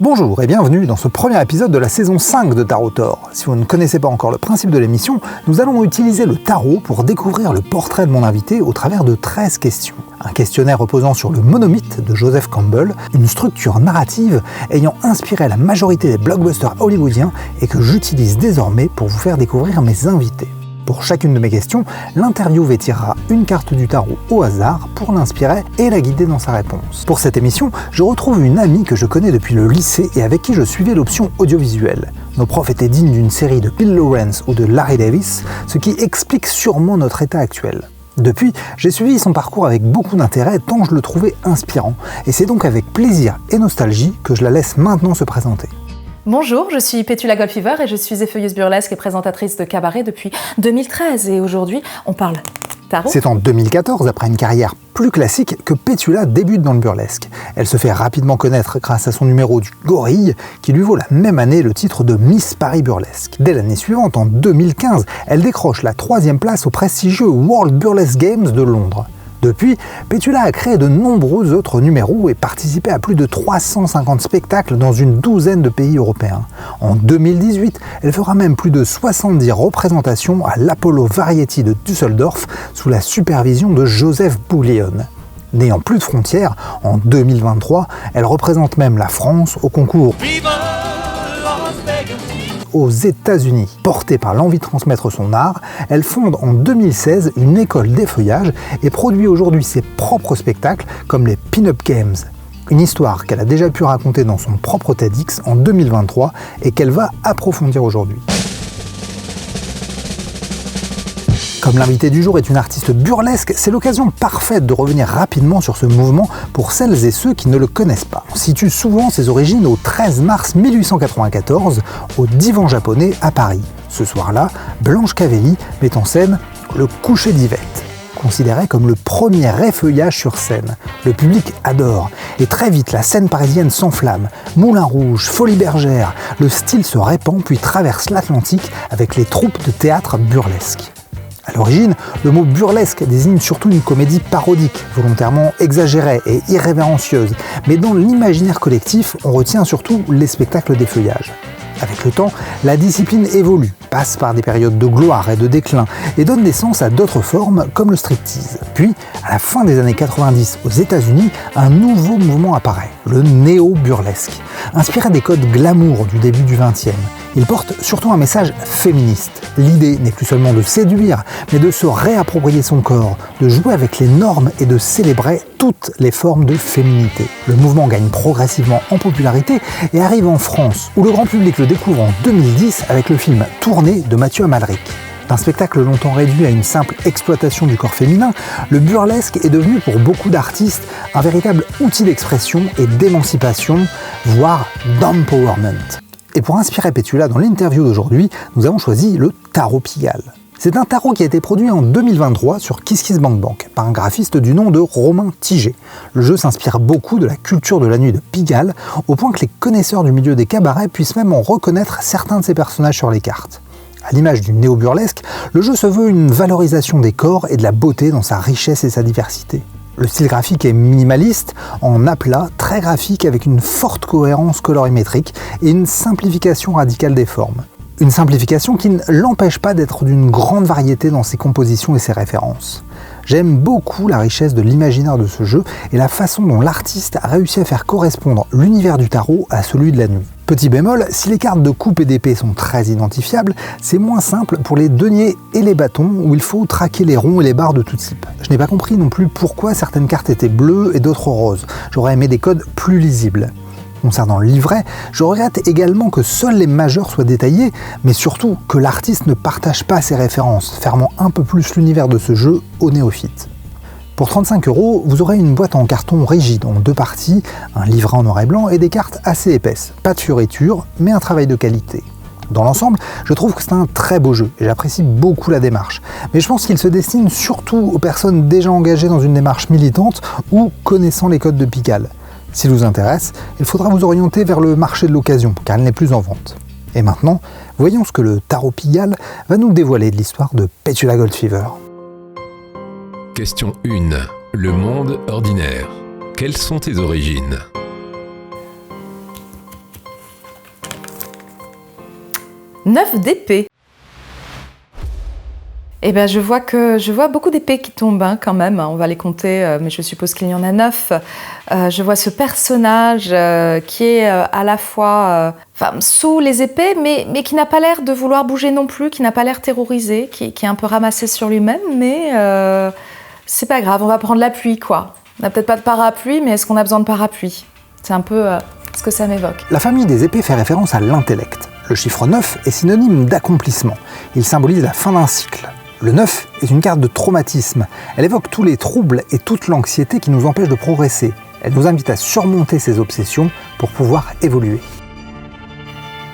Bonjour et bienvenue dans ce premier épisode de la saison 5 de Tarot Tor. Si vous ne connaissez pas encore le principe de l'émission, nous allons utiliser le tarot pour découvrir le portrait de mon invité au travers de 13 questions. Un questionnaire reposant sur le monomythe de Joseph Campbell, une structure narrative ayant inspiré la majorité des blockbusters hollywoodiens et que j'utilise désormais pour vous faire découvrir mes invités. Pour chacune de mes questions, l'interviewé tirera une carte du tarot au hasard pour l'inspirer et la guider dans sa réponse. Pour cette émission, je retrouve une amie que je connais depuis le lycée et avec qui je suivais l'option audiovisuelle. Nos profs étaient dignes d'une série de Bill Lawrence ou de Larry Davis, ce qui explique sûrement notre état actuel. Depuis, j'ai suivi son parcours avec beaucoup d'intérêt tant je le trouvais inspirant, et c'est donc avec plaisir et nostalgie que je la laisse maintenant se présenter. Bonjour, je suis Petula Goldfever et je suis effeuilleuse burlesque et présentatrice de cabaret depuis 2013 et aujourd'hui on parle tarot. C'est en 2014, après une carrière plus classique, que Petula débute dans le burlesque. Elle se fait rapidement connaître grâce à son numéro du Gorille qui lui vaut la même année le titre de Miss Paris Burlesque. Dès l'année suivante, en 2015, elle décroche la 3e place au prestigieux World Burlesque Games de Londres. Depuis, Petula a créé de nombreux autres numéros et participé à plus de 350 spectacles dans une douzaine de pays européens. En 2018, elle fera même plus de 70 représentations à l'Apollo Variety de Düsseldorf sous la supervision de Joseph Bouglione. N'ayant plus de frontières, en 2023, elle représente même la France au concours aux États-Unis. Portée par l'envie de transmettre son art, elle fonde en 2016 une école d'effeuillage et produit aujourd'hui ses propres spectacles comme les Pin-Up Games. Une histoire qu'elle a déjà pu raconter dans son propre TEDx en 2023 et qu'elle va approfondir aujourd'hui. Comme l'invité du jour est une artiste burlesque, c'est l'occasion parfaite de revenir rapidement sur ce mouvement pour celles et ceux qui ne le connaissent pas. On situe souvent ses origines au 13 mars 1894, au Divan japonais à Paris. Ce soir-là, Blanche Cavelli met en scène le coucher d'Yvette. Considéré comme le premier effeuillage sur scène. Le public adore, et très vite la scène parisienne s'enflamme. Moulin Rouge, Folies Bergère, le style se répand puis traverse l'Atlantique avec les troupes de théâtre burlesque. À l'origine, le mot burlesque désigne surtout une comédie parodique, volontairement exagérée et irrévérencieuse, mais dans l'imaginaire collectif, on retient surtout les spectacles d'effeuillage. Avec le temps, la discipline évolue, passe par des périodes de gloire et de déclin, et donne naissance à d'autres formes comme le striptease. Puis, à la fin des années 90 aux États-Unis, un nouveau mouvement apparaît, le néo-burlesque. Inspiré des codes glamour du début du XXe, il porte surtout un message féministe. L'idée n'est plus seulement de séduire, mais de se réapproprier son corps, de jouer avec les normes et de célébrer toutes les formes de féminité. Le mouvement gagne progressivement en popularité et arrive en France, où le grand public le découvre en 2010 avec le film Tournée de Mathieu Amalric. D'un spectacle longtemps réduit à une simple exploitation du corps féminin, le burlesque est devenu pour beaucoup d'artistes un véritable outil d'expression et d'émancipation, voire d'empowerment. Et pour inspirer Petula dans l'interview d'aujourd'hui, nous avons choisi le tarot Pigalle. C'est un tarot qui a été produit en 2023 sur KissKissBankBank par un graphiste du nom de Romain Tiget. Le jeu s'inspire beaucoup de la culture de la nuit de Pigalle, au point que les connaisseurs du milieu des cabarets puissent même en reconnaître certains de ses personnages sur les cartes. À l'image du néo-burlesque, le jeu se veut une valorisation des corps et de la beauté dans sa richesse et sa diversité. Le style graphique est minimaliste, en aplat, très graphique avec une forte cohérence colorimétrique et une simplification radicale des formes. Une simplification qui ne l'empêche pas d'être d'une grande variété dans ses compositions et ses références. J'aime beaucoup la richesse de l'imaginaire de ce jeu et la façon dont l'artiste a réussi à faire correspondre l'univers du tarot à celui de la nuit. Petit bémol, si les cartes de coupe et d'épée sont très identifiables, c'est moins simple pour les deniers et les bâtons où il faut traquer les ronds et les barres de tout type. Je n'ai pas compris non plus pourquoi certaines cartes étaient bleues et d'autres roses. J'aurais aimé des codes plus lisibles. Concernant le livret, je regrette également que seuls les majeurs soient détaillés, mais surtout que l'artiste ne partage pas ses références, fermant un peu plus l'univers de ce jeu aux néophytes. Pour 35 €, vous aurez une boîte en carton rigide en 2 parties, un livret en noir et blanc et des cartes assez épaisses. Pas de fioritures, mais un travail de qualité. Dans l'ensemble, je trouve que c'est un très beau jeu et j'apprécie beaucoup la démarche. Mais je pense qu'il se destine surtout aux personnes déjà engagées dans une démarche militante ou connaissant les codes de Pigalle. S'il vous intéresse, il faudra vous orienter vers le marché de l'occasion, car elle n'est plus en vente. Et maintenant, voyons ce que le tarot Pigalle va nous dévoiler de l'histoire de Petula Goldfever. Question 1. Le monde ordinaire. Quelles sont tes origines ? 9 d'épée. Eh ben, je vois beaucoup d'épées qui tombent hein, quand même. On va les compter, mais je suppose qu'il y en a 9. Je vois ce personnage qui est à la fois sous les épées, mais qui n'a pas l'air de vouloir bouger non plus, qui n'a pas l'air terrorisé, qui est un peu ramassé sur lui-même, mais c'est pas grave, on va prendre l'appui, quoi. On n'a peut-être pas de parapluie, mais est-ce qu'on a besoin de parapluie? C'est un peu ce que ça m'évoque. La famille des épées fait référence à l'intellect. Le chiffre 9 est synonyme d'accomplissement. Il symbolise la fin d'un cycle. Le 9 est une carte de traumatisme. Elle évoque tous les troubles et toute l'anxiété qui nous empêchent de progresser. Elle nous invite à surmonter ces obsessions pour pouvoir évoluer.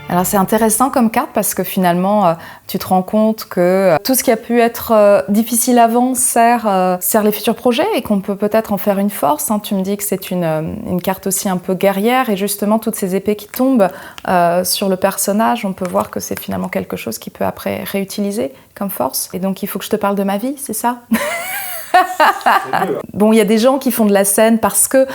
Alors c'est intéressant comme carte parce que finalement tu te rends compte que tout ce qui a pu être difficile avant sert les futurs projets et qu'on peut peut-être en faire une force. Hein. Tu me dis que c'est une carte aussi un peu guerrière et justement toutes ces épées qui tombent sur le personnage, on peut voir que c'est finalement quelque chose qui peut après réutiliser comme force. Et donc il faut que je te parle de ma vie, c'est ça? Bon, il y a des gens qui font de la scène parce que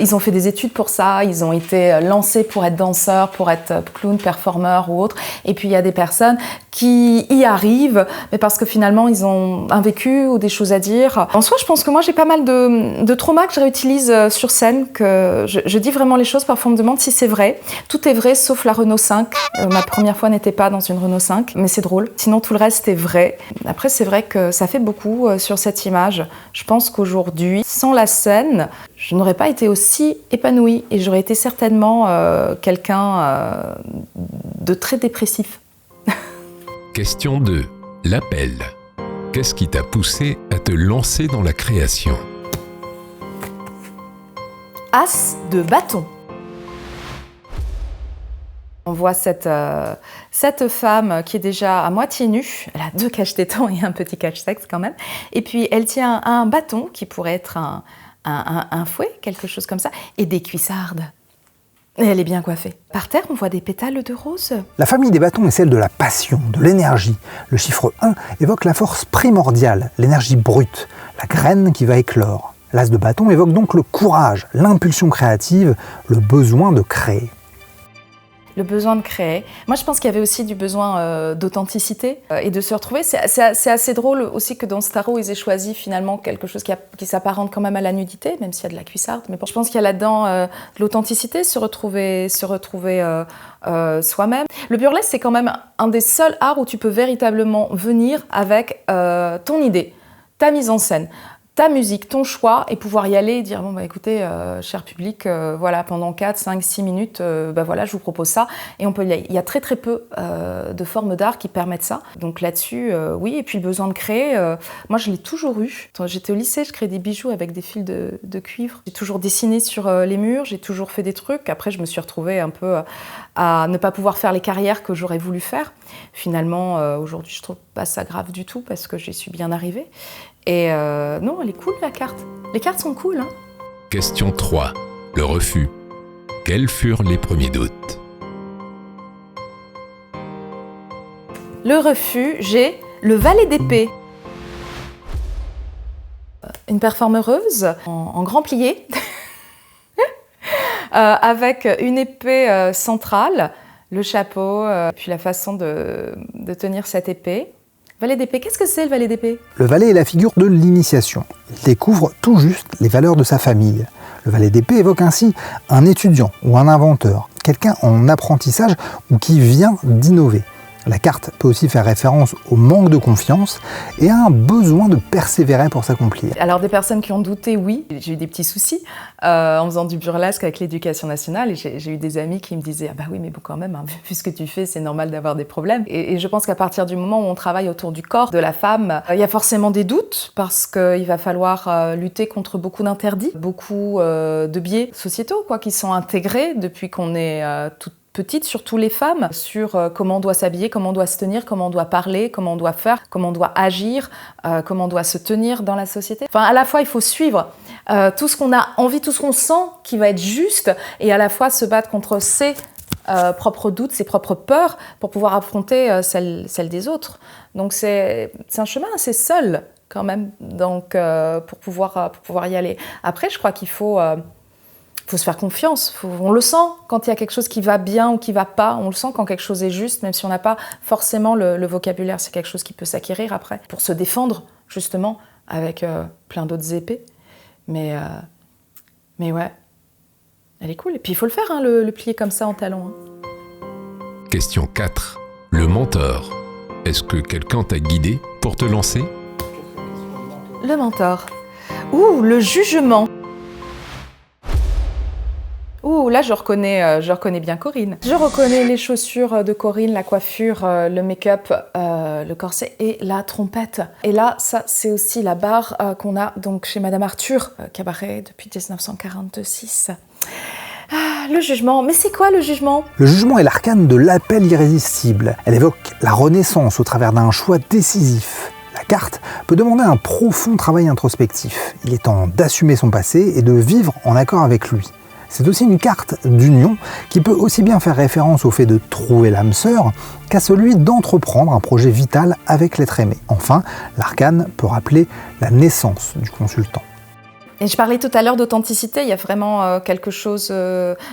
ils ont fait des études pour ça, ils ont été lancés pour être danseurs, pour être clown, performeurs ou autres. Et puis il y a des personnes qui y arrivent, mais parce que finalement ils ont un vécu ou des choses à dire. En soi, je pense que moi j'ai pas mal de traumas que je réutilise sur scène, que je dis vraiment les choses. Parfois on me demande si c'est vrai. Tout est vrai sauf la Renault 5. Ma première fois n'était pas dans une Renault 5, mais c'est drôle. Sinon tout le reste est vrai. Après c'est vrai que ça fait beaucoup sur cette image. Je pense qu'aujourd'hui, sans la scène, je n'aurais pas été aussi épanouie et j'aurais été certainement quelqu'un de très dépressif. Question 2. L'appel. Qu'est-ce qui t'a poussé à te lancer dans la création? As de bâton. On voit cette femme qui est déjà à moitié nue, elle a 2 cache-tétons et un petit cache-sexe quand même, et puis elle tient un bâton qui pourrait être un fouet, quelque chose comme ça, et des cuissardes. Et elle est bien coiffée. Par terre, on voit des pétales de rose. La famille des bâtons est celle de la passion, de l'énergie. Le chiffre 1 évoque la force primordiale, l'énergie brute, la graine qui va éclore. L'as de bâton évoque donc le courage, l'impulsion créative, le besoin de créer. Le besoin de créer. Moi, je pense qu'il y avait aussi du besoin d'authenticité et de se retrouver. C'est assez drôle aussi que dans ce tarot, ils aient choisi finalement quelque chose qui s'apparente quand même à la nudité, même s'il y a de la cuissarde. Mais bon, je pense qu'il y a là-dedans de l'authenticité, se retrouver soi-même. Le burlesque, c'est quand même un des seuls arts où tu peux véritablement venir avec ton idée, ta mise en scène, ta musique, ton choix, et pouvoir y aller et dire bon bah écoutez, cher public, voilà, pendant 4, 5, 6 minutes, voilà, je vous propose ça. Et on peut y aller. Il y a très très peu de formes d'art qui permettent ça. Donc là-dessus, oui, et puis le besoin de créer, moi je l'ai toujours eu. Quand j'étais au lycée, je créais des bijoux avec des fils de cuivre. J'ai toujours dessiné sur les murs, j'ai toujours fait des trucs. Après, je me suis retrouvée un peu à ne pas pouvoir faire les carrières que j'aurais voulu faire. Finalement, aujourd'hui, je trouve pas ça grave du tout parce que j'y suis bien arrivée. Et non, elle est cool la carte. Les cartes sont cool, hein. Question 3. Le refus. Quels furent les premiers doutes? Le refus, j'ai le valet d'épée. Une performeuse en grand plié, avec une épée centrale, le chapeau, puis la façon de tenir cette épée. Valet d'épée, qu'est-ce que c'est le valet d'épée? Le valet est la figure de l'initiation. Il découvre tout juste les valeurs de sa famille. Le valet d'épée évoque ainsi un étudiant ou un inventeur, quelqu'un en apprentissage ou qui vient d'innover. La carte peut aussi faire référence au manque de confiance et à un besoin de persévérer pour s'accomplir. Alors des personnes qui ont douté, oui. J'ai eu des petits soucis en faisant du burlesque avec l'éducation nationale et j'ai eu des amis qui me disaient « Ah bah oui, mais bon quand même, hein, vu ce que tu fais, c'est normal d'avoir des problèmes ». Et je pense qu'à partir du moment où on travaille autour du corps de la femme, il y a forcément des doutes parce qu'il va falloir lutter contre beaucoup d'interdits, beaucoup de biais sociétaux qui sont intégrés depuis qu'on est toute petite, surtout les femmes, sur comment on doit s'habiller, comment on doit se tenir, comment on doit parler, comment on doit faire, comment on doit agir, comment on doit se tenir dans la société. Enfin, à la fois, il faut suivre tout ce qu'on a envie, tout ce qu'on sent qui va être juste, et à la fois se battre contre ses propres doutes, ses propres peurs, pour pouvoir affronter celles des autres. Donc c'est un chemin assez seul, quand même, donc, pour pouvoir y aller. Après, je crois qu'il faut faut se faire confiance. On le sent quand il y a quelque chose qui va bien ou qui va pas. On le sent quand quelque chose est juste, même si on n'a pas forcément le vocabulaire. C'est quelque chose qui peut s'acquérir après pour se défendre, justement, avec plein d'autres épées. Mais ouais, elle est cool. Et puis il faut le faire, hein, le plier comme ça en talon. Hein. Question 4. Le mentor. Est-ce que quelqu'un t'a guidé pour te lancer ? Le mentor. Le jugement. Là, je reconnais bien Corinne. Je reconnais les chaussures de Corinne, la coiffure, le make-up, le corset et la trompette. Et là, ça, c'est aussi la barre qu'on a donc chez Madame Arthur, cabaret depuis 1946. Le jugement. Mais c'est quoi le jugement ? Le jugement est l'arcane de l'appel irrésistible. Elle évoque la renaissance au travers d'un choix décisif. La carte peut demander un profond travail introspectif. Il est temps d'assumer son passé et de vivre en accord avec lui. C'est aussi une carte d'union qui peut aussi bien faire référence au fait de trouver l'âme sœur qu'à celui d'entreprendre un projet vital avec l'être aimé. Enfin, l'arcane peut rappeler la naissance du consultant. Et je parlais tout à l'heure d'authenticité, il y a vraiment quelque chose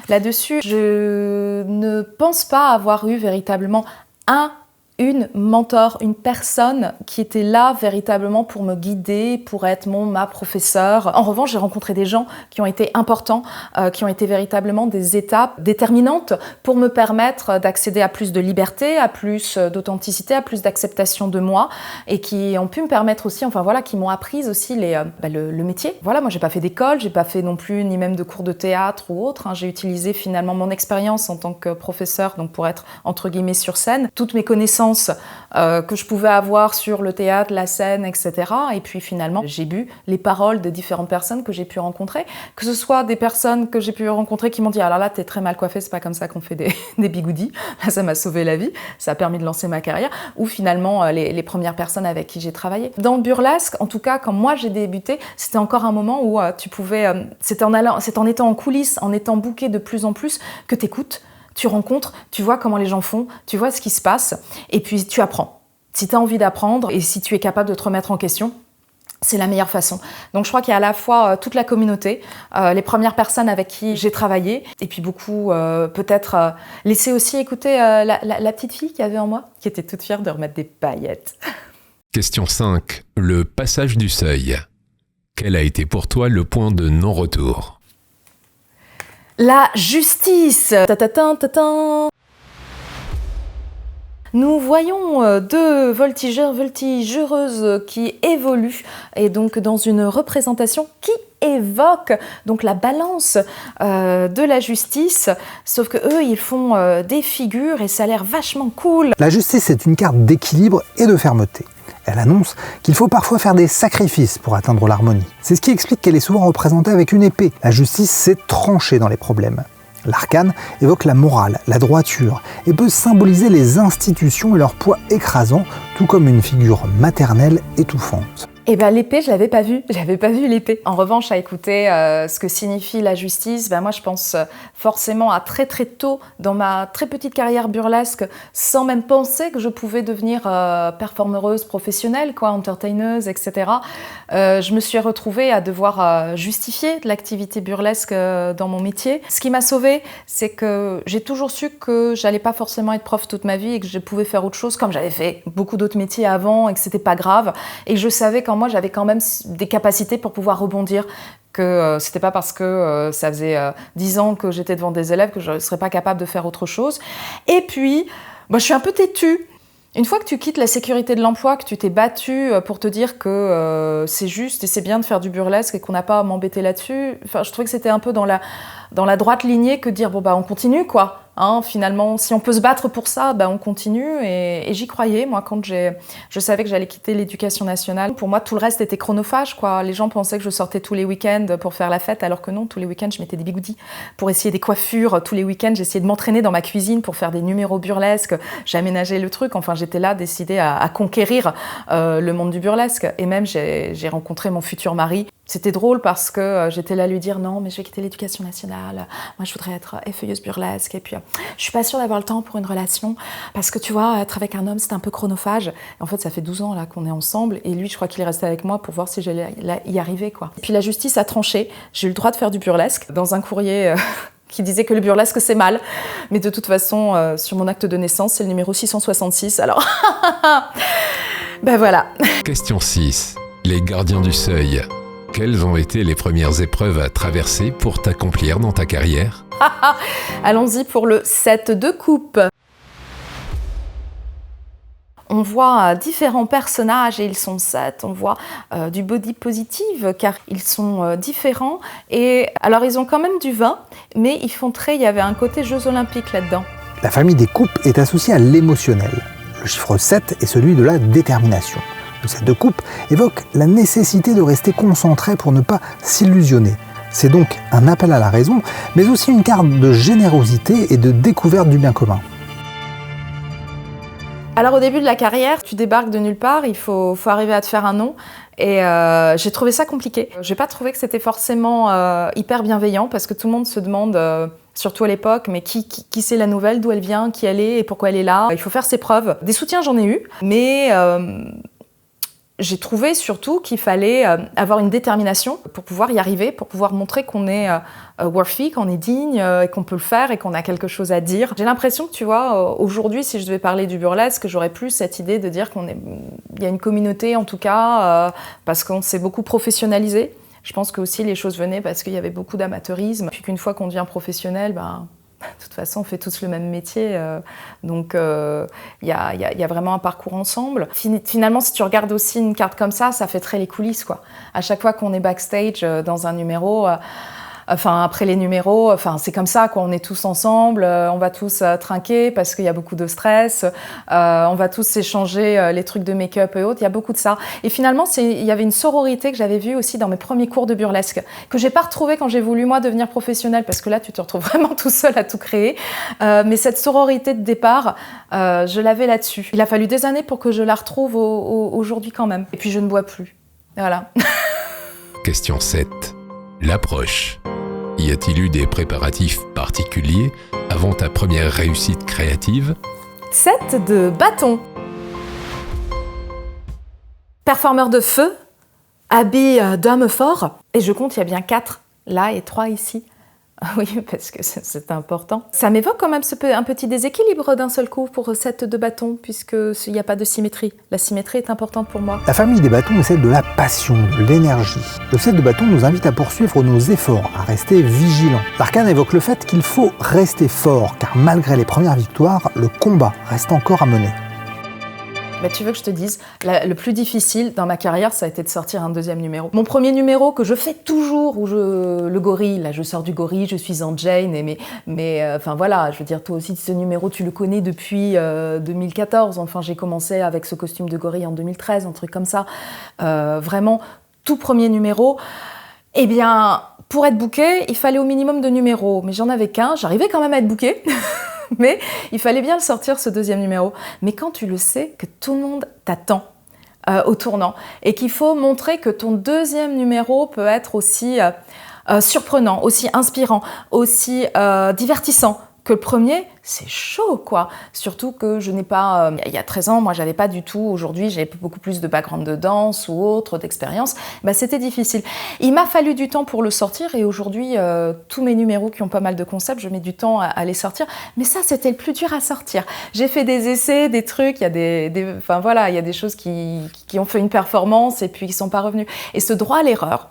là-dessus. Je ne pense pas avoir eu véritablement une mentor, une personne qui était là véritablement pour me guider, pour être ma professeure. En revanche, j'ai rencontré des gens qui ont été importants, qui ont été véritablement des étapes déterminantes pour me permettre d'accéder à plus de liberté, à plus d'authenticité, à plus d'acceptation de moi et qui ont pu me permettre aussi, qui m'ont appris aussi le métier. Voilà, moi j'ai pas fait d'école, j'ai pas fait non plus ni même de cours de théâtre ou autre. J'ai utilisé finalement mon expérience en tant que professeur, donc pour être entre guillemets sur scène, toutes mes connaissances que je pouvais avoir sur le théâtre, la scène, etc. Et puis finalement, j'ai bu les paroles de différentes personnes que j'ai pu rencontrer, que ce soit des personnes que j'ai pu rencontrer qui m'ont dit « Alors là, t'es très mal coiffée, c'est pas comme ça qu'on fait des bigoudis. » Là, ça m'a sauvé la vie, ça a permis de lancer ma carrière. Ou finalement, les premières personnes avec qui j'ai travaillé. Dans le burlesque, en tout cas, quand moi j'ai débuté, c'était encore un moment où tu pouvais... c'est en étant en coulisses, en étant booké de plus en plus, que t'écoutes. Tu rencontres, tu vois comment les gens font, tu vois ce qui se passe, et puis tu apprends. Si tu as envie d'apprendre et si tu es capable de te remettre en question, c'est la meilleure façon. Donc je crois qu'il y a à la fois toute la communauté, les premières personnes avec qui j'ai travaillé, et puis beaucoup peut-être laisser aussi écouter la petite fille qu'il y avait en moi, qui était toute fière de remettre des paillettes. Question 5. Le passage du seuil. Quel a été pour toi le point de non-retour ? La justice. Ta-ta-ta-ta-ta. Nous voyons deux voltigeuses qui évoluent et donc dans une représentation qui évoque donc la balance de la justice, sauf que eux ils font des figures et ça a l'air vachement cool. La justice est une carte d'équilibre et de fermeté. Elle annonce qu'il faut parfois faire des sacrifices pour atteindre l'harmonie. C'est ce qui explique qu'elle est souvent représentée avec une épée. La justice sait trancher dans les problèmes. L'arcane évoque la morale, la droiture, et peut symboliser les institutions et leur poids écrasant, tout comme une figure maternelle étouffante. Eh bien l'épée, je l'avais pas vue l'épée. En revanche, à écouter ce que signifie la justice, moi je pense forcément à très très tôt dans ma très petite carrière burlesque, sans même penser que je pouvais devenir performeuse professionnelle, entertaineuse, etc. Je me suis retrouvée à devoir justifier de l'activité burlesque dans mon métier. Ce qui m'a sauvée, c'est que j'ai toujours su que j'allais pas forcément être prof toute ma vie et que je pouvais faire autre chose, comme j'avais fait beaucoup d'autres métiers avant et que c'était pas grave. Et je savais qu'en moi, j'avais quand même des capacités pour pouvoir rebondir, que c'était pas parce que ça faisait 10 ans que j'étais devant des élèves que je ne serais pas capable de faire autre chose. Et puis, je suis un peu têtue. Une fois que tu quittes la sécurité de l'emploi, que tu t'es battue pour te dire que c'est juste et c'est bien de faire du burlesque et qu'on n'a pas à m'embêter là-dessus, je trouvais que c'était un peu dans la droite lignée que de dire on continue quoi. Finalement, si on peut se battre pour ça, on continue. Et j'y croyais, moi, quand je savais que j'allais quitter l'éducation nationale. Pour moi, tout le reste était chronophage, quoi. Les gens pensaient que je sortais tous les week-ends pour faire la fête, alors que non, tous les week-ends, je mettais des bigoudis pour essayer des coiffures. Tous les week-ends, j'essayais de m'entraîner dans ma cuisine pour faire des numéros burlesques. J'aménageais le truc. Enfin, j'étais là, décidée à conquérir le monde du burlesque. Et même, j'ai rencontré mon futur mari. C'était drôle parce que j'étais là à lui dire non, mais je vais quitter l'éducation nationale. Moi, je voudrais être effeuilleuse burlesque. Et puis, je suis pas sûre d'avoir le temps pour une relation parce que tu vois, être avec un homme, c'est un peu chronophage. Et en fait, ça fait 12 ans là qu'on est ensemble. Et lui, je crois qu'il est resté avec moi pour voir si j'allais y arriver, quoi. Et puis, la justice a tranché. J'ai eu le droit de faire du burlesque dans un courrier qui disait que le burlesque, c'est mal. Mais de toute façon, sur mon acte de naissance, c'est le numéro 666. Alors, ben voilà. Question 6. Les gardiens du seuil. Quelles ont été les premières épreuves à traverser pour t'accomplir dans ta carrière ? Allons-y pour le 7 de coupe. On voit différents personnages et ils sont 7. On voit du body positive car ils sont différents. Et alors ils ont quand même du vin, mais ils font très. Il y avait un côté Jeux Olympiques là-dedans. La famille des coupes est associée à l'émotionnel. Le chiffre 7 est celui de la détermination. Le 7 de coupe évoque la nécessité de rester concentré pour ne pas s'illusionner. C'est donc un appel à la raison, mais aussi une carte de générosité et de découverte du bien commun. Alors au début de la carrière, tu débarques de nulle part, il faut arriver à te faire un nom. Et j'ai trouvé ça compliqué. J'ai pas trouvé que c'était forcément hyper bienveillant parce que tout le monde se demande, surtout à l'époque, mais qui c'est la nouvelle, d'où elle vient, qui elle est et pourquoi elle est là. Il faut faire ses preuves. Des soutiens, j'en ai eu, mais j'ai trouvé surtout qu'il fallait avoir une détermination pour pouvoir y arriver, pour pouvoir montrer qu'on est worthy, qu'on est digne, et qu'on peut le faire et qu'on a quelque chose à dire. J'ai l'impression que, tu vois, aujourd'hui, si je devais parler du burlesque, j'aurais plus cette idée de dire il y a une communauté, en tout cas, parce qu'on s'est beaucoup professionnalisé. Je pense que aussi les choses venaient parce qu'il y avait beaucoup d'amateurisme. Puis qu'une fois qu'on devient professionnel, de toute façon, on fait tous le même métier, donc y a vraiment un parcours ensemble. Finalement, si tu regardes aussi une carte comme ça fait très les coulisses, quoi. À chaque fois qu'on est backstage dans un numéro, après les numéros, c'est comme ça, quoi. On est tous ensemble, on va tous trinquer parce qu'il y a beaucoup de stress, on va tous s'échanger les trucs de make-up et autres. Il y a beaucoup de ça. Et finalement, il y avait une sororité que j'avais vue aussi dans mes premiers cours de burlesque, que j'ai pas retrouvée quand j'ai voulu moi devenir professionnelle, parce que là, tu te retrouves vraiment tout seul à tout créer. Mais cette sororité de départ, je l'avais là-dessus. Il a fallu des années pour que je la retrouve aujourd'hui quand même. Et puis je ne bois plus. Voilà. Question 7. L'approche. Y a-t-il eu des préparatifs particuliers avant ta première réussite créative ? 7 de bâton. Performeur de feu, habit d'homme fort. Et je compte, il y a bien 4 là et 3 ici. Oui, parce que c'est important. Ça m'évoque quand même un petit déséquilibre d'un seul coup pour 7 de bâton, puisqu'il n'y a pas de symétrie. La symétrie est importante pour moi. La famille des bâtons est celle de la passion, de l'énergie. Le 7 de bâton nous invite à poursuivre nos efforts, à rester vigilants. L'arcane évoque le fait qu'il faut rester fort, car malgré les premières victoires, le combat reste encore à mener. Tu veux que je te dise, le plus difficile dans ma carrière, ça a été de sortir un deuxième numéro. Mon premier numéro que je fais toujours, le gorille, là je sors du gorille, je suis en Jane, mais voilà, je veux dire, toi aussi ce numéro tu le connais depuis 2014, enfin j'ai commencé avec ce costume de gorille en 2013, un truc comme ça. Vraiment, tout premier numéro, eh bien, pour être booké, il fallait au minimum de numéros, mais j'en avais qu'un, j'arrivais quand même à être booké. Mais il fallait bien le sortir, ce deuxième numéro. Mais quand tu le sais, que tout le monde t'attend au tournant et qu'il faut montrer que ton deuxième numéro peut être aussi surprenant, aussi inspirant, aussi divertissant que le premier, c'est chaud, quoi. Surtout que je n'ai pas... il y a 13 ans, moi, j'avais pas du tout... Aujourd'hui, j'ai beaucoup plus de background de danse ou autre, d'expérience. C'était difficile. Il m'a fallu du temps pour le sortir et aujourd'hui, tous mes numéros qui ont pas mal de concepts, je mets du temps à les sortir. Mais ça, c'était le plus dur à sortir. J'ai fait des essais, des trucs, il y a il y a des choses qui ont fait une performance et puis qui sont pas revenues. Et ce droit à l'erreur,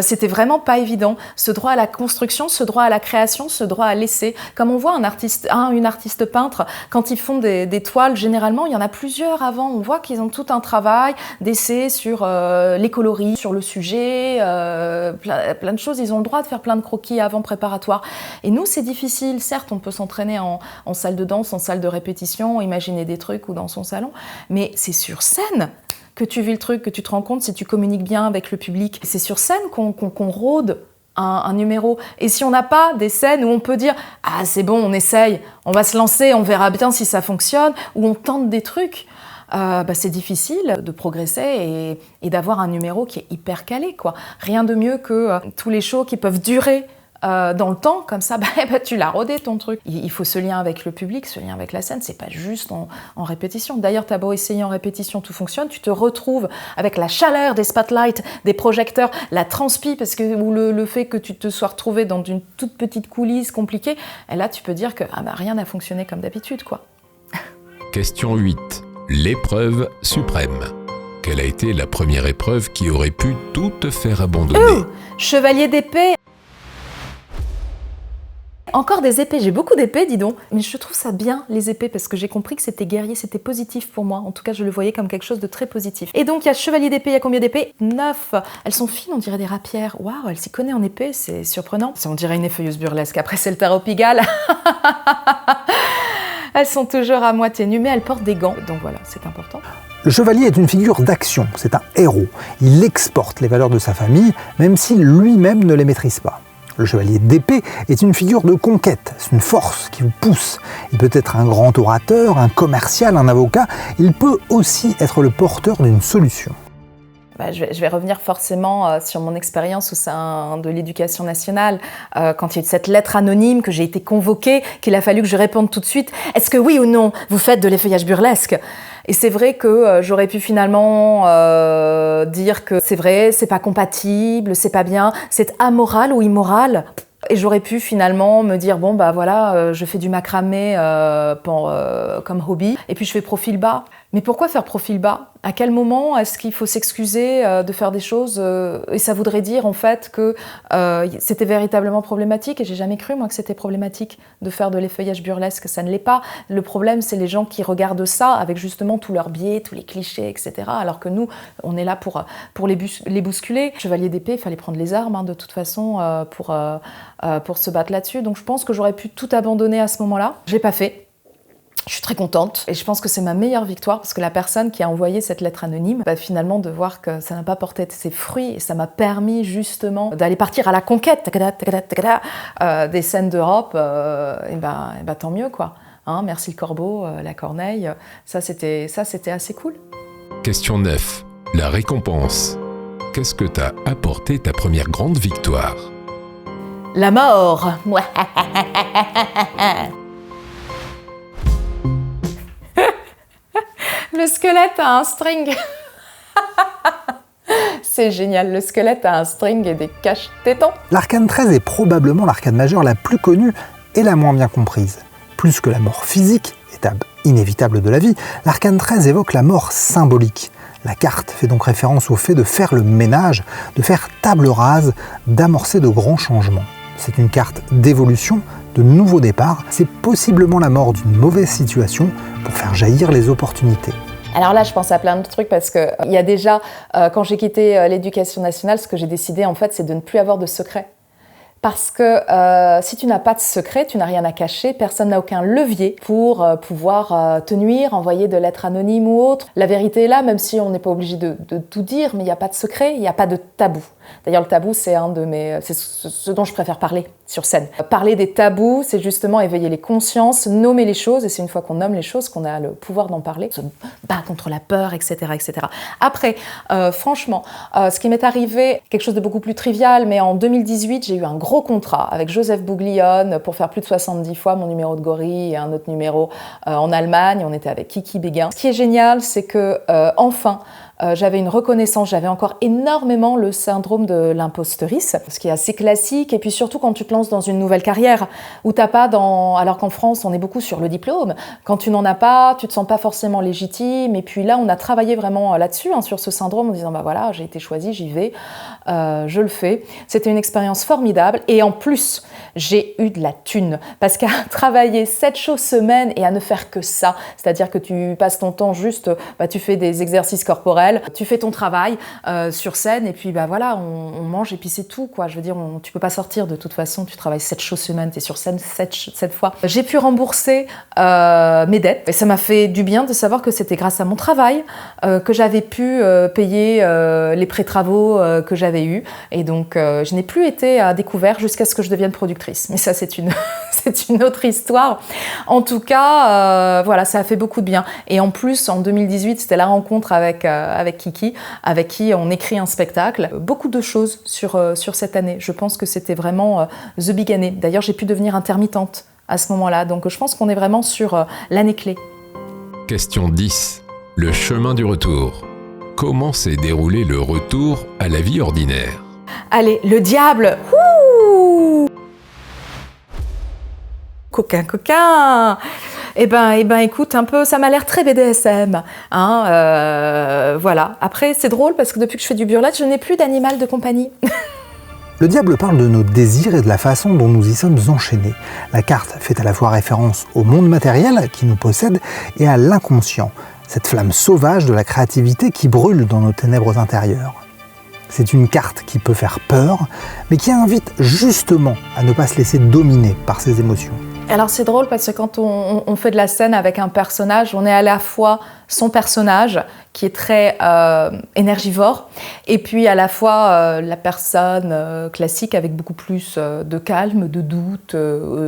c'était vraiment pas évident. Ce droit à la construction, ce droit à la création, ce droit à l'essai. Comme on voit une artiste peintre, quand ils font des toiles, généralement, il y en a plusieurs avant. On voit qu'ils ont tout un travail d'essai sur les coloris, sur le sujet, plein de choses. Ils ont le droit de faire plein de croquis avant préparatoires. Et nous, c'est difficile. Certes, on peut s'entraîner en salle de danse, en salle de répétition, imaginer des trucs ou dans son salon, mais c'est sur scène que tu vis le truc, que tu te rends compte si tu communiques bien avec le public. C'est sur scène qu'on rôde un numéro. Et si on n'a pas des scènes où on peut dire « Ah, c'est bon, on essaye, on va se lancer, on verra bien si ça fonctionne », où on tente des trucs, c'est difficile de progresser et d'avoir un numéro qui est hyper calé, quoi. Rien de mieux que tous les shows qui peuvent durer dans le temps, comme ça, tu l'as rodé ton truc. Il faut ce lien avec le public, ce lien avec la scène, c'est pas juste en répétition. D'ailleurs, t'as beau essayer en répétition, tout fonctionne, tu te retrouves avec la chaleur des spotlights, des projecteurs, la transpi, ou le fait que tu te sois retrouvé dans une toute petite coulisse compliquée, et là, tu peux dire que rien n'a fonctionné comme d'habitude, quoi. Question 8. L'épreuve suprême. Quelle a été la première épreuve qui aurait pu tout te faire abandonner ? Chevalier d'épée. Encore des épées, j'ai beaucoup d'épées, dis donc. Mais je trouve ça bien, les épées, parce que j'ai compris que c'était guerrier, c'était positif pour moi. En tout cas, je le voyais comme quelque chose de très positif. Et donc, il y a chevalier d'épée, il y a combien d'épées ? 9. Elles sont fines, on dirait des rapières. Waouh, elle s'y connaît en épée, c'est surprenant. On dirait une effeuilleuse burlesque. Après, c'est le tarot Pigalle. Elles sont toujours à moitié nues, mais elles portent des gants. Donc voilà, c'est important. Le chevalier est une figure d'action, c'est un héros. Il exporte les valeurs de sa famille, même s'il lui-même ne les maîtrise pas. Le chevalier d'épée est une figure de conquête, c'est une force qui vous pousse. Il peut être un grand orateur, un commercial, un avocat. Il peut aussi être le porteur d'une solution. Je vais revenir forcément sur mon expérience au sein de l'Éducation nationale, quand il y a eu cette lettre anonyme, que j'ai été convoquée, qu'il a fallu que je réponde tout de suite. Est-ce que oui ou non, vous faites de l'effeuillage burlesque ? Et c'est vrai que j'aurais pu finalement dire que c'est vrai, c'est pas compatible, c'est pas bien, c'est amoral ou immoral. Et j'aurais pu finalement me dire, je fais du macramé comme hobby, et puis je fais profil bas. Mais pourquoi faire profil bas ? À quel moment est-ce qu'il faut s'excuser de faire des choses et ça voudrait dire en fait que c'était véritablement problématique, et j'ai jamais cru moi que c'était problématique de faire de l'effeuillage burlesque, ça ne l'est pas. Le problème, c'est les gens qui regardent ça avec justement tous leurs biais, tous les clichés, etc. Alors que nous, on est là pour les bousculer. Chevalier d'épée, il fallait prendre les armes de toute façon pour se battre là-dessus. Donc je pense que j'aurais pu tout abandonner à ce moment-là. Je l'ai pas fait. Je suis très contente et je pense que c'est ma meilleure victoire parce que la personne qui a envoyé cette lettre anonyme, finalement de voir que ça n'a pas porté ses fruits et ça m'a permis justement d'aller partir à la conquête des scènes d'Europe, tant mieux quoi. Merci le corbeau, la corneille, ça c'était assez cool. Question 9. La récompense. Qu'est-ce que t'a apporté ta première grande victoire ? La mort. Le squelette a un string. C'est génial, le squelette a un string et des caches-tétons. L'arcane 13 est probablement l'arcane majeure la plus connue et la moins bien comprise. Plus que la mort physique, étape inévitable de la vie, l'arcane 13 évoque la mort symbolique. La carte fait donc référence au fait de faire le ménage, de faire table rase, d'amorcer de grands changements. C'est une carte d'évolution, de nouveau départ. C'est possiblement la mort d'une mauvaise situation pour faire jaillir les opportunités. Alors là, je pense à plein de trucs parce qu'il y a déjà, quand j'ai quitté l'Éducation nationale, ce que j'ai décidé en fait, c'est de ne plus avoir de secret. Parce que si tu n'as pas de secret, tu n'as rien à cacher, personne n'a aucun levier pour pouvoir te nuire, envoyer de lettres anonymes ou autres. La vérité est là, même si on n'est pas obligé de tout dire, mais il n'y a pas de secret, il n'y a pas de tabou. D'ailleurs, le tabou, c'est c'est ce dont je préfère parler sur scène. Parler des tabous, c'est justement éveiller les consciences, nommer les choses, et c'est une fois qu'on nomme les choses qu'on a le pouvoir d'en parler, se bat contre la peur, etc., etc. Après, franchement, ce qui m'est arrivé, quelque chose de beaucoup plus trivial, mais en 2018, j'ai eu un gros contrat avec Joseph Bouglione pour faire plus de 70 fois mon numéro de gorille et un autre numéro en Allemagne. On était avec Kiki Béguin. Ce qui est génial, c'est que enfin, j'avais une reconnaissance, j'avais encore énormément le syndrome de l'imposteurice, ce qui est assez classique, et puis surtout quand tu te lances dans une nouvelle carrière, où t'as pas alors qu'en France on est beaucoup sur le diplôme, quand tu n'en as pas, tu te sens pas forcément légitime, et puis là on a travaillé vraiment là-dessus, sur ce syndrome, en disant voilà, j'ai été choisie, j'y vais, je le fais. C'était une expérience formidable, et en plus, j'ai eu de la thune, parce qu'à travailler 7 shows semaine et à ne faire que ça, c'est-à-dire que tu passes ton temps juste, tu fais des exercices corporels, poubelle, tu fais ton travail sur scène et puis bah voilà, on mange et puis c'est tout quoi. Je veux dire, tu peux pas sortir de toute façon, tu travailles 7 shows semaine, t'es sur scène 7 fois. J'ai pu rembourser mes dettes et ça m'a fait du bien de savoir que c'était grâce à mon travail que j'avais pu payer les pré-travaux que j'avais eus et donc je n'ai plus été à découvert jusqu'à ce que je devienne productrice. Mais ça c'est une c'est une autre histoire. En tout cas, voilà, ça a fait beaucoup de bien. Et en plus, en 2018, c'était la rencontre avec Kiki, avec qui on écrit un spectacle. Beaucoup de choses sur cette année. Je pense que c'était vraiment the big année. D'ailleurs, j'ai pu devenir intermittente à ce moment-là. Donc je pense qu'on est vraiment sur l'année clé. Question 10. Le chemin du retour. Comment s'est déroulé le retour à la vie ordinaire ? Allez, le diable. Ouh, coquin. Eh ben, écoute, un peu, ça m'a l'air très BDSM, hein, voilà. Après, c'est drôle parce que depuis que je fais du burlesque, je n'ai plus d'animal de compagnie. Le diable parle de nos désirs et de la façon dont nous y sommes enchaînés. La carte fait à la fois référence au monde matériel qui nous possède et à l'inconscient, cette flamme sauvage de la créativité qui brûle dans nos ténèbres intérieures. C'est une carte qui peut faire peur, mais qui invite justement à ne pas se laisser dominer par ses émotions. Alors c'est drôle parce que quand on fait de la scène avec un personnage, on est à la fois son personnage qui est très énergivore et puis à la fois la personne classique avec beaucoup plus de calme, de doute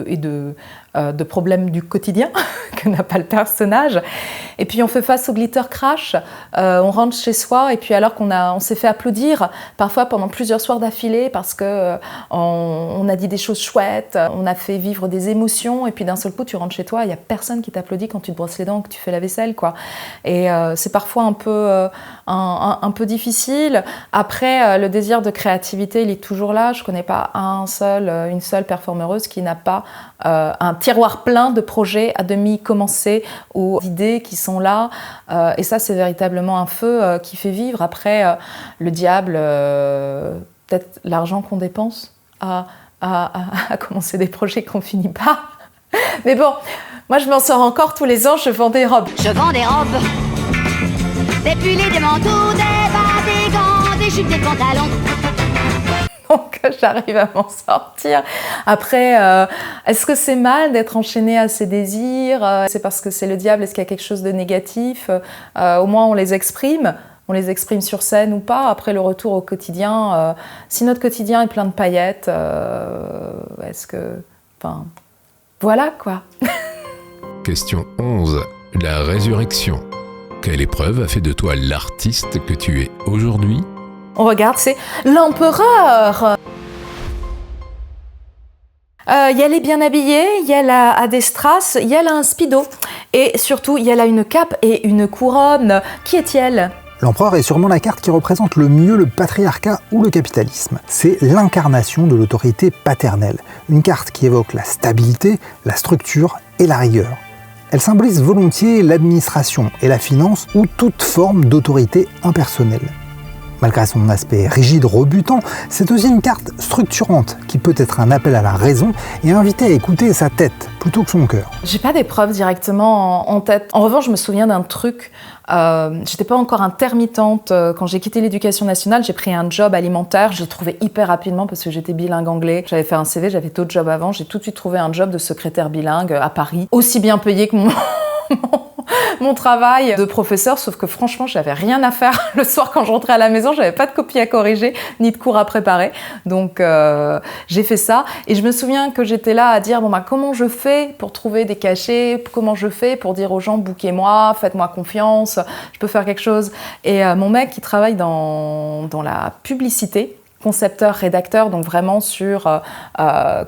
et de problèmes du quotidien que n'a pas le personnage. Et puis on fait face au glitter crash, on rentre chez soi et puis alors on s'est fait applaudir parfois pendant plusieurs soirs d'affilée parce que on a dit des choses chouettes, on a fait vivre des émotions et puis d'un seul coup tu rentres chez toi, il n'y a personne qui t'applaudit quand tu te brosses les dents, que tu fais la vaisselle quoi. Et c'est parfois un peu difficile. Après, le désir de créativité, il est toujours là. Je ne connais pas une seule performeuse qui n'a pas un tiroir plein de projets à demi commencés ou d'idées qui sont là. Et ça, c'est véritablement un feu qui fait vivre. Après, le diable, peut-être l'argent qu'on dépense à commencer des projets qu'on finit pas. Mais bon, moi je m'en sors encore tous les ans, je vends des robes. Je vends des robes, des pulls, des manteaux, des bas, des gants, des jupes, des pantalons. Donc j'arrive à m'en sortir. Après, est-ce que c'est mal d'être enchaîné à ses désirs ? C'est parce que c'est le diable, est-ce qu'il y a quelque chose de négatif ? Au moins on les exprime. On les exprime sur scène ou pas. Après le retour au quotidien, si notre quotidien est plein de paillettes, est-ce que... Enfin, voilà quoi. Question 11. La résurrection. Quelle épreuve a fait de toi l'artiste que tu es aujourd'hui ? On regarde, c'est l'empereur. Il y a les bien habillés, il y a la Adestras, il y a un Speedo. Et surtout, il y a là une cape et une couronne. Qui est-il ? L'empereur est sûrement la carte qui représente le mieux le patriarcat ou le capitalisme. C'est l'incarnation de l'autorité paternelle, une carte qui évoque la stabilité, la structure et la rigueur. Elle symbolise volontiers l'administration et la finance ou toute forme d'autorité impersonnelle. Malgré son aspect rigide, rebutant, c'est aussi une carte structurante qui peut être un appel à la raison et inviter à écouter sa tête plutôt que son cœur. J'ai pas d'épreuve directement en tête. En revanche, je me souviens d'un truc. J'étais pas encore intermittente. Quand j'ai quitté l'éducation nationale, j'ai pris un job alimentaire. Je l'ai trouvé hyper rapidement parce que j'étais bilingue anglais. J'avais fait un CV, j'avais d'autres jobs avant. J'ai tout de suite trouvé un job de secrétaire bilingue à Paris, aussi bien payé que mon travail de professeur, sauf que franchement, j'avais rien à faire le soir quand je rentrais à la maison, j'avais pas de copie à corriger, ni de cours à préparer. Donc, j'ai fait ça. Et je me souviens que j'étais là à dire, comment je fais pour trouver des cachets? Comment je fais pour dire aux gens, bookez-moi, faites-moi confiance, je peux faire quelque chose. Et mon mec qui travaille dans la publicité, concepteur, rédacteur, donc vraiment sur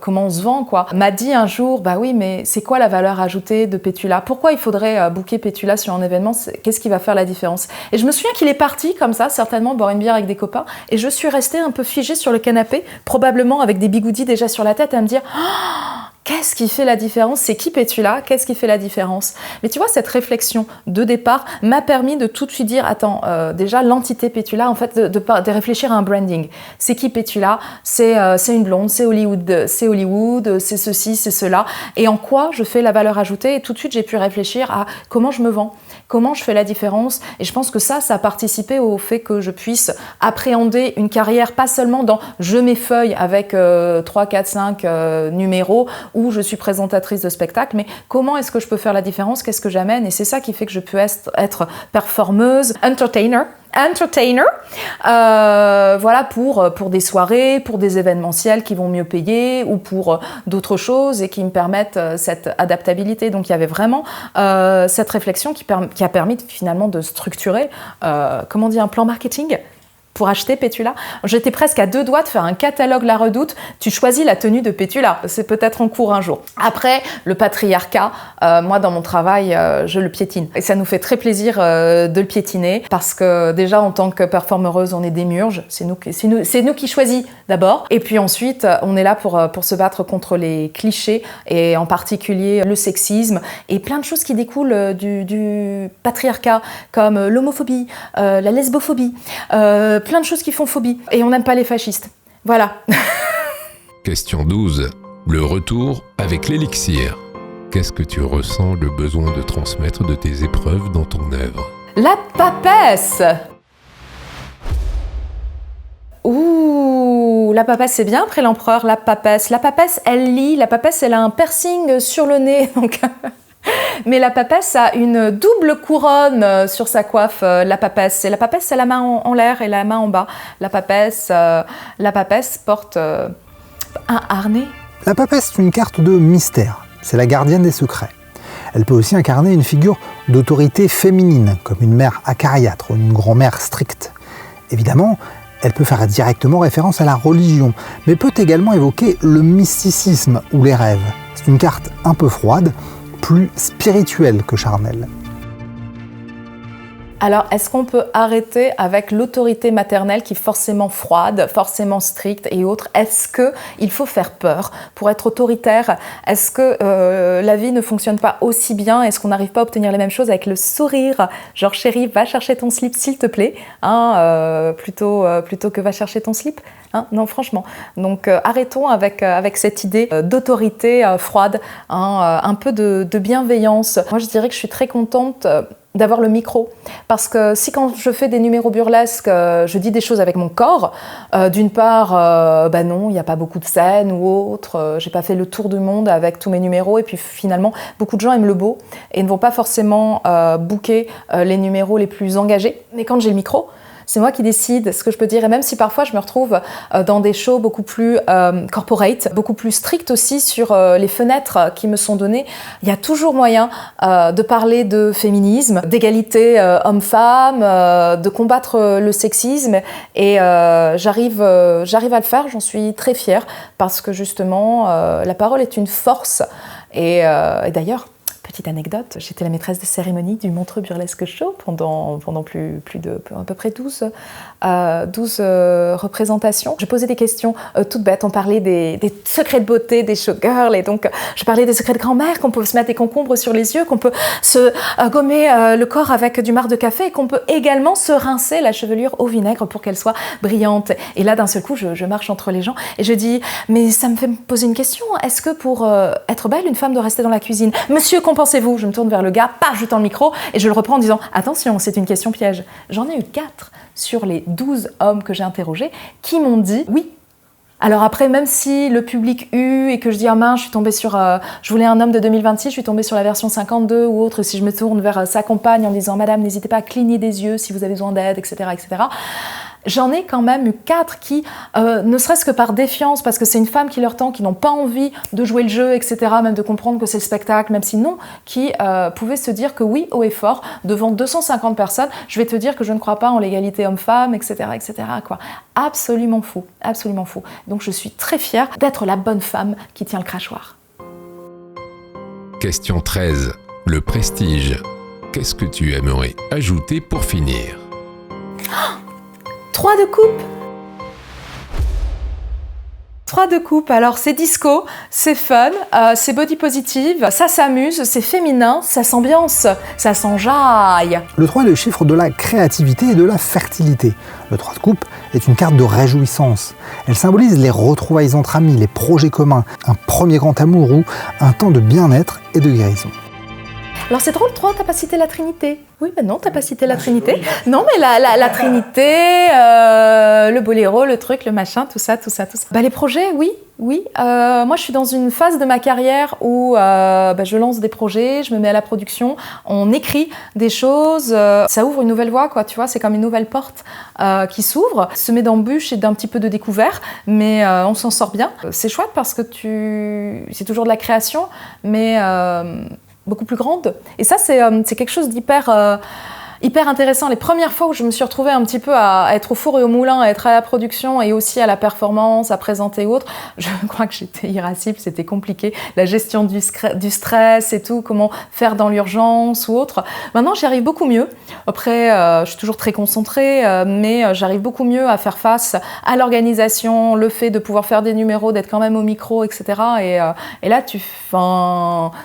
comment on se vend, quoi, m'a dit un jour, oui, mais c'est quoi la valeur ajoutée de Pétula ? Pourquoi il faudrait booker Pétula sur un événement ? Qu'est-ce qui va faire la différence ? Et je me souviens qu'il est parti comme ça, certainement boire une bière avec des copains, et je suis restée un peu figée sur le canapé, probablement avec des bigoudis déjà sur la tête, à me dire qu'est-ce qui fait la différence ? C'est qui Pétula ? Qu'est-ce qui fait la différence ? Mais tu vois, cette réflexion de départ m'a permis de tout de suite dire, attends, déjà l'entité Pétula, en fait, de réfléchir à un branding. C'est qui Pétula ? C'est une blonde, c'est Hollywood, c'est ceci, c'est cela. Et en quoi je fais la valeur ajoutée ? Et tout de suite, j'ai pu réfléchir à comment je me vends, comment je fais la différence. Et je pense que ça a participé au fait que je puisse appréhender une carrière, pas seulement dans je m'effeuille avec 3, 4, 5 numéros où je suis présentatrice de spectacle, mais comment est-ce que je peux faire la différence, qu'est-ce que j'amène, et c'est ça qui fait que je peux être performeuse, entertainer, voilà, pour des soirées, pour des événementiels qui vont mieux payer ou pour d'autres choses et qui me permettent cette adaptabilité. Donc il y avait vraiment cette réflexion qui a permis finalement de structurer, comment on dit, un plan marketing pour acheter Pétula. J'étais presque à 2 doigts de faire un catalogue La Redoute. Tu choisis la tenue de Pétula. C'est peut-être en cours un jour. Après, le patriarcat, moi, dans mon travail, je le piétine. Et ça nous fait très plaisir de le piétiner parce que déjà, en tant que performeuse, on est des murges. C'est nous qui choisit d'abord. Et puis ensuite, on est là pour se battre contre les clichés et en particulier le sexisme et plein de choses qui découlent du patriarcat comme l'homophobie, la lesbophobie, plein de choses qui font phobie. Et on n'aime pas les fascistes. Voilà. Question 12. Le retour avec l'élixir. Qu'est-ce que tu ressens le besoin de transmettre de tes épreuves dans ton œuvre ? La papesse. Ouh, la papesse, c'est bien après l'empereur, la papesse. La papesse, elle lit. La papesse, elle a un piercing sur le nez. Donc... Mais la papesse a une double couronne sur sa coiffe, la papesse. Et la papesse, c'est la main en l'air et la main en bas. La papesse porte un harnais. La papesse est une carte de mystère. C'est la gardienne des secrets. Elle peut aussi incarner une figure d'autorité féminine, comme une mère acariâtre ou une grand-mère stricte. Évidemment, elle peut faire directement référence à la religion, mais peut également évoquer le mysticisme ou les rêves. C'est une carte un peu froide, plus spirituelle que charnelle. Alors, est-ce qu'on peut arrêter avec l'autorité maternelle qui est forcément froide, forcément stricte et autres ? Est-ce qu'il faut faire peur pour être autoritaire ? Est-ce que la vie ne fonctionne pas aussi bien ? Est-ce qu'on n'arrive pas à obtenir les mêmes choses avec le sourire ? Genre, chérie, va chercher ton slip, s'il te plaît, plutôt que va chercher ton slip. Non, franchement. Donc, arrêtons avec cette idée d'autorité froide, un peu de bienveillance. Moi, je dirais que je suis très contente d'avoir le micro, parce que si quand je fais des numéros burlesques, je dis des choses avec mon corps, d'une part, non, il n'y a pas beaucoup de scènes ou autre, j'ai pas fait le tour du monde avec tous mes numéros, et puis finalement, beaucoup de gens aiment le beau et ne vont pas forcément booker les numéros les plus engagés. Mais quand j'ai le micro, c'est moi qui décide ce que je peux dire, et même si parfois je me retrouve dans des shows beaucoup plus corporate, beaucoup plus strictes aussi sur les fenêtres qui me sont données, il y a toujours moyen de parler de féminisme, d'égalité homme-femme, de combattre le sexisme, et j'arrive à le faire, j'en suis très fière, parce que justement la parole est une force, et d'ailleurs, petite anecdote, j'étais la maîtresse de cérémonie du Montreux Burlesque Show pendant plus de à peu près 12 représentations. Je posais des questions toutes bêtes, on parlait des secrets de beauté des showgirls, et donc je parlais des secrets de grand-mère, qu'on peut se mettre des concombres sur les yeux, qu'on peut se gommer le corps avec du marc de café, et qu'on peut également se rincer la chevelure au vinaigre pour qu'elle soit brillante. Et là, d'un seul coup, je marche entre les gens et je dis, mais ça me fait me poser une question, est-ce que pour être belle, une femme doit rester dans la cuisine ? Monsieur, qu'en pensez-vous ? Je me tourne vers le gars, paf, je tends le micro et je le reprends en disant « Attention, c'est une question piège ». J'en ai eu 4 sur les 12 hommes que j'ai interrogés qui m'ont dit « Oui ». Alors après, même si le public et que je dis « Ah mince, je suis tombée sur... je voulais un homme de 2026, je suis tombée sur la version 52 ou autre », si je me tourne vers sa compagne en disant « Madame, n'hésitez pas à cligner des yeux si vous avez besoin d'aide, etc. etc. » J'en ai quand même eu 4 qui, ne serait-ce que par défiance, parce que c'est une femme qui leur tend, qui n'ont pas envie de jouer le jeu, etc., même de comprendre que c'est le spectacle, même si non, qui pouvaient se dire que oui, haut et fort, devant 250 personnes, je vais te dire que je ne crois pas en l'égalité homme-femme, etc., etc., quoi. Absolument faux, absolument faux. Donc je suis très fière d'être la bonne femme qui tient le crachoir. Question 13. Le prestige. Qu'est-ce que tu aimerais ajouter pour finir ? 3 de coupe. 3 de coupe, alors c'est disco, c'est fun, c'est body positive, ça s'amuse, c'est féminin, ça s'ambiance, ça s'enjaille. Le 3 est le chiffre de la créativité et de la fertilité. Le 3 de coupe est une carte de réjouissance. Elle symbolise les retrouvailles entre amis, les projets communs, un premier grand amour ou un temps de bien-être et de guérison. Alors c'est drôle, 3, t'as pas cité la Trinité. Oui, ben non, t'as pas cité la Trinité. Non, mais la Trinité, le boléro, le truc, le machin, tout ça. Bah, les projets, oui. Moi, je suis dans une phase de ma carrière où je lance des projets, je me mets à la production, on écrit des choses, ça ouvre une nouvelle voie, quoi, tu vois, c'est comme une nouvelle porte qui s'ouvre, semée d'embûches et d'un petit peu de découvert, mais on s'en sort bien. C'est chouette parce que c'est toujours de la création, mais beaucoup plus grande. Et ça, c'est quelque chose d'hyper intéressant. Les premières fois où je me suis retrouvée un petit peu à être au four et au moulin, à être à la production et aussi à la performance, à présenter autres, je crois que j'étais irascible, c'était compliqué. La gestion du stress et tout, comment faire dans l'urgence ou autre. Maintenant, j'y arrive beaucoup mieux. Après, je suis toujours très concentrée, mais j'arrive beaucoup mieux à faire face à l'organisation, le fait de pouvoir faire des numéros, d'être quand même au micro, etc. Et là,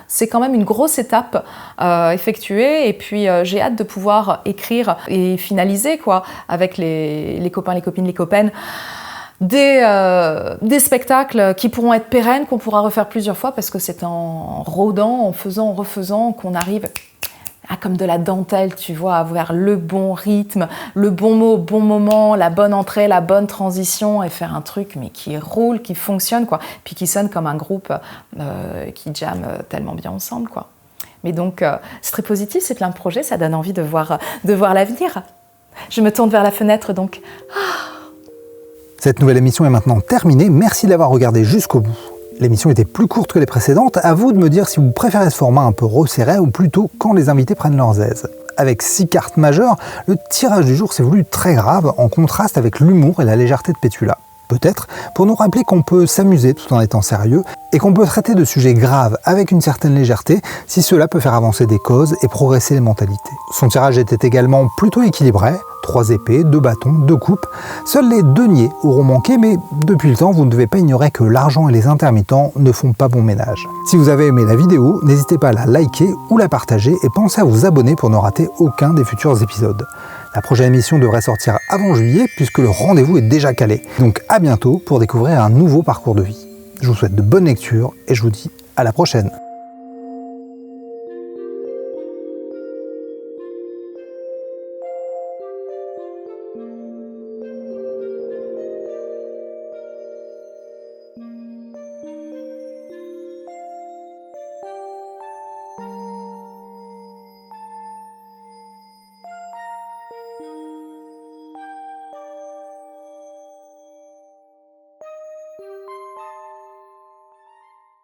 c'est quand même une grosse étape effectuée. Et puis, j'ai hâte de pouvoir écrire et finaliser quoi, avec les copains, les copines, les copaines, des spectacles qui pourront être pérennes, qu'on pourra refaire plusieurs fois parce que c'est en rôdant, en faisant, en refaisant qu'on arrive à, comme de la dentelle, tu vois, à avoir le bon rythme, le bon mot au bon moment, la bonne entrée, la bonne transition et faire un truc mais qui roule, qui fonctionne quoi, puis qui sonne comme un groupe qui jamme tellement bien ensemble quoi. Mais donc, c'est très positif, c'est plein de projets, ça donne envie de voir l'avenir. Je me tourne vers la fenêtre, donc. Cette nouvelle émission est maintenant terminée. Merci de l'avoir regardée jusqu'au bout. L'émission était plus courte que les précédentes. À vous de me dire si vous préférez ce format un peu resserré ou plutôt quand les invités prennent leurs aises. Avec 6 cartes majeures, le tirage du jour s'est voulu très grave, en contraste avec l'humour et la légèreté de Pétula. Peut-être pour nous rappeler qu'on peut s'amuser tout en étant sérieux et qu'on peut traiter de sujets graves avec une certaine légèreté si cela peut faire avancer des causes et progresser les mentalités. Son tirage était également plutôt équilibré, 3 épées, 2 bâtons, 2 coupes. Seuls les deniers auront manqué, mais depuis le temps, vous ne devez pas ignorer que l'argent et les intermittents ne font pas bon ménage. Si vous avez aimé la vidéo, n'hésitez pas à la liker ou la partager et pensez à vous abonner pour ne rater aucun des futurs épisodes. La prochaine émission devrait sortir avant juillet puisque le rendez-vous est déjà calé. Donc à bientôt pour découvrir un nouveau parcours de vie. Je vous souhaite de bonnes lectures et je vous dis à la prochaine.